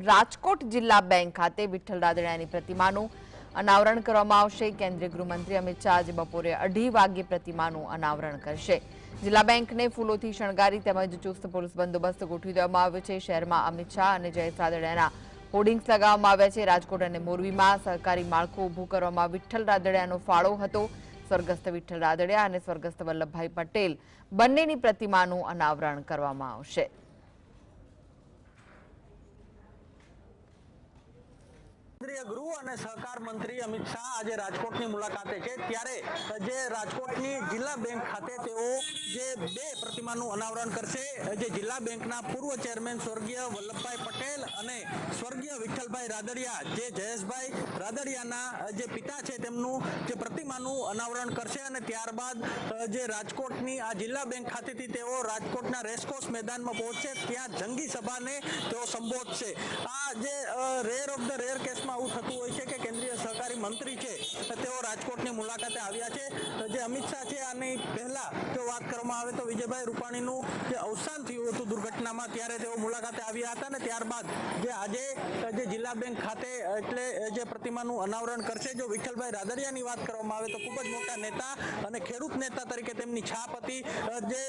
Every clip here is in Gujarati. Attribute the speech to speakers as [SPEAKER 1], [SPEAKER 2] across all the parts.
[SPEAKER 1] રાજકોટ જિલ્લા બેંક ખાતે વિઠ્ઠલ રાદડિયાની પ્રતિમાનું અનાવરણ કરવામાં આવશે। કેન્દ્રીય ગૃહમંત્રી અમિત શાહ આજે બપોરે 2:30 વાગ્યે પ્રતિમાનું અનાવરણ કરશે। જિલ્લા બેંકને ફૂલોથી શણગારી તેમજ ચુસ્ત પોલીસ બંદોબસ્ત ગોઠવી દેવામાં આવ્યો છે। શહેરમાં અમિત શાહ અને જયેશ રાદડિયાના હોર્ડિંગ્સ લગાવવામાં આવ્યા છે। રાજકોટ અને મોરબીમાં સહકારી માળખું ઊભું કરવામાં વિઠ્ઠલ રાદડિયાનો ફાળો હતો। સ્વર્ગસ્થ વિઠ્ઠલ રાદડિયા અને સ્વર્ગસ્થ વલ્લભભાઈ પટેલ બંનેની પ્રતિમાનું અનાવરણ કરવામાં આવશે।
[SPEAKER 2] કેન્દ્રીય ગૃહ અને સહકાર મંત્રી અમિત શાહ આજે રાજકોટની મુલાકાતે છે, ત્યારે જે રાજકોટની જિલ્લા બેંક ખાતે તેઓ જે 2 પ્રતિમાનું અનાવરણ કરશે। જે જિલ્લા બેંકના પૂર્વ ચેરમેન સ્વર્ગીય વલ્લભભાઈ પટેલ અને સ્વર્ગીય વિઠ્ઠલભાઈ રાદડિયા, જે જયેશભાઈ રાદડિયાના જે પિતા છે, તેમનું જે પ્રતિમાનું અનાવરણ કરશે અને ત્યારબાદ જે રાજકોટની આ જિલ્લા બેંક ખાતેથી તેઓ રાજકોટના રેસકોર્સ મેદાનમાં પહોંચશે, ત્યાં જંગી સભાને તેઓ સંબોધશે। આ જે રેર ઓફ ધ રેર કેસમાં આવું થતું હોય છે કે કેન્દ્રીય સહકારી મંત્રી છે તેઓ રાજકોટની મુલાકાતે આવ્યા છે। જે અમિત શાહ છે, આની પહેલા જો વાત કરવામાં આવે તો વિજયભાઈ રૂપાણીનું જે અવસાન થયું હતું દુર્ઘટનામાં, ત્યારે તેઓ મુલાકાતે આવ્યા હતા અને ત્યારબાદ જે આજે જે જિલ્લા બેંક ખાતે એટલે જે પ્રતિમાનું અનાવરણ કરશે। જો વિઠ્ઠલભાઈ રાદડિયાની વાત કરવામાં આવે તો ખૂબ જ મોટા નેતા અને ખેડૂત નેતા તરીકે તેમની છાપ હતી। જે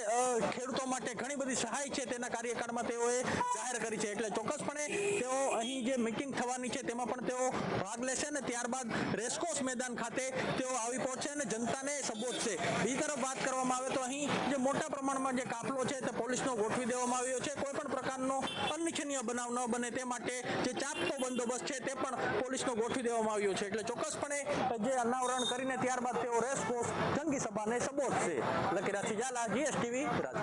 [SPEAKER 2] ખેડૂતો માટે ઘણી બધી સહાય છે તેના કાર્યકાળમાં તેઓએ જાહેર કરી છે, એટલે ચોક્કસપણે તેઓ અહીં જે મીટિંગ થવાની છે તેમાં પણ તેઓ ભાગ લેશે અને ત્યારબાદ રેસકોર્સ મેદાન ખાતે તેઓ આવી પહોંચશે અને જનતાને સંબોધશે। બીજી તરફ વાત કરવામાં આવે તો અહીં જે મોટા પ્રમાણમાં જે કાફલો છે તે પોલીસનો ગોઠવી દેવામાં આવ્યો છે। કોઈ પણ પ્રકારનો અનિચ્છનીય બનાવ ન બને તે માટે જે ચાંપતો બંદોબસ્ત છે તે પણ પોલીસનો ગોઠવી દેવામાં આવ્યો છે, એટલે ચોક્કસપણે જે અનાવરણ કરીને ત્યારબાદ તેઓ રેસકોર્સ જંગી સભાને સંબોધશે। લકીરાજ ઝાલા, GSTV, રાજકોટ।